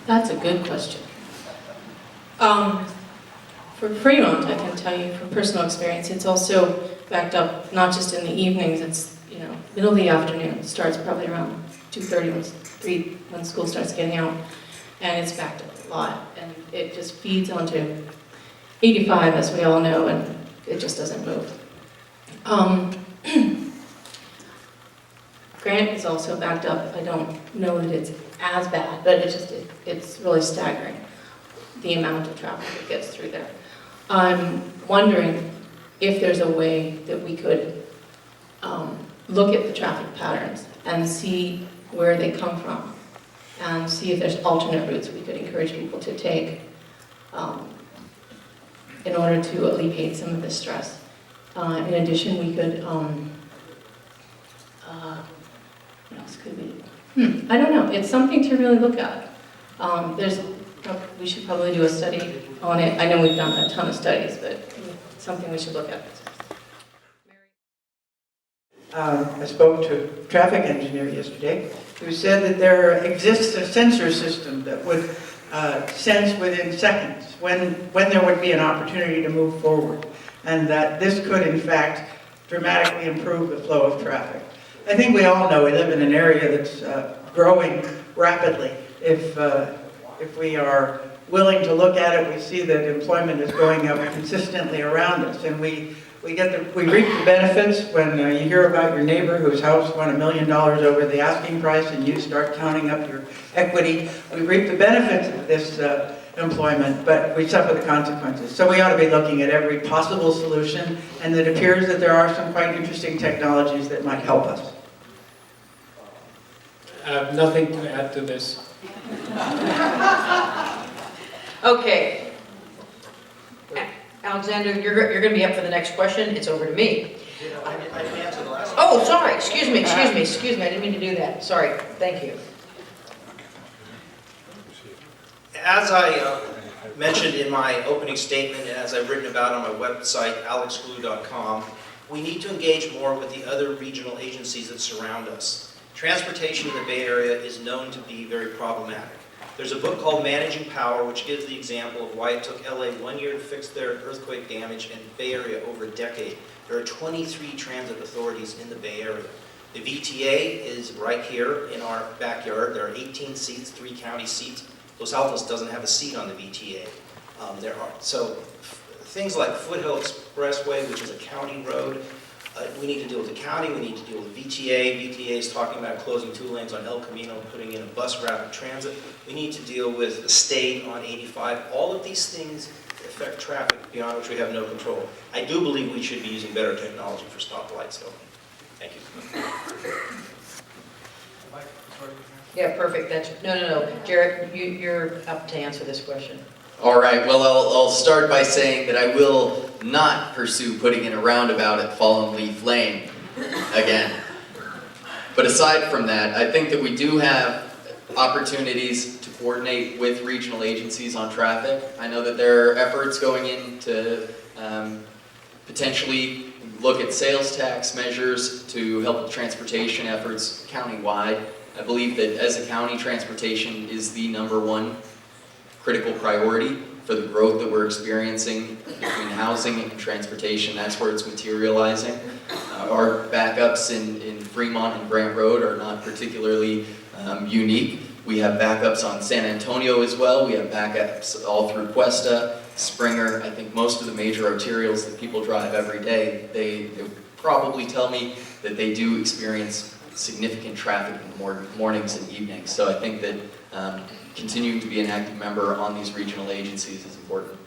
That's a good question. For Fremont, I can tell you from personal experience, it's also backed up not just in the evenings, it's, middle of the afternoon. It starts probably around 2:30, 3 when school starts getting out, and it's backed up a lot. And it just feeds onto 85, as we all know, and it just doesn't move. Grant is also backed up. I don't know that it's as bad, but it's really staggering, the amount of traffic that gets through there. I'm wondering if there's a way that we could look at the traffic patterns and see where they come from, and see if there's alternate routes we could encourage people to take in order to alleviate some of the stress. In addition, we could, what else could we do? I don't know. It's something to really look at. We should probably do a study on it. I know we've done a ton of studies, but it's something we should look at. I spoke to a traffic engineer yesterday who said that there exists a sensor system that would sense within seconds when there would be an opportunity to move forward, and that this could in fact dramatically improve the flow of traffic. I think we all know we live in an area that's growing rapidly. If we are willing to look at it, we see that employment is going up consistently around us, and we reap the benefits when you hear about your neighbor whose house won $1 million over the asking price and you start counting up your equity. We reap the benefits of this employment, but we suffer the consequences. So we ought to be looking at every possible solution, and it appears that there are some quite interesting technologies that might help us. I have nothing to add to this. Okay. Alexander, you're going to be up for the next question. It's over to me. I didn't answer the last one. Oh, sorry. Excuse me. I didn't mean to do that. Sorry. Thank you. As I mentioned in my opening statement, and as I've written about on my website, alexglue.com, we need to engage more with the other regional agencies that surround us. Transportation in the Bay Area is known to be very problematic. There's a book called Managing Power, which gives the example of why it took LA 1 year to fix their earthquake damage and Bay Area over a decade. There are 23 transit authorities in the Bay Area. The VTA is right here in our backyard. There are 18 seats, 3 county seats. Los Altos doesn't have a seat on the VTA. So things like Foothill Expressway, which is a county road, we need to deal with the county, we need to deal with VTA. VTA is talking about closing 2 lanes on El Camino, putting in a bus rapid transit. We need to deal with the state on 85. All of these things affect traffic beyond which we have no control. I do believe we should be using better technology for stoplights, though. Thank you. Yeah, perfect. No. Jared, you're up to answer this question. All right, well, I'll start by saying that I will not pursue putting in a roundabout at Fallen Leaf Lane again. But aside from that, I think that we do have opportunities to coordinate with regional agencies on traffic. I know that there are efforts going in to potentially look at sales tax measures to help with transportation efforts countywide. I believe that as a county, transportation is the #1 critical priority for the growth that we're experiencing between housing and transportation. That's where it's materializing. Our backups in Fremont and Grant Road are not particularly unique. We have backups on San Antonio as well. We have backups all through Cuesta, Springer. I think most of the major arterials that people drive every day, they probably tell me that they do experience significant traffic in the mornings and evenings. So I think that continuing to be an active member on these regional agencies is important.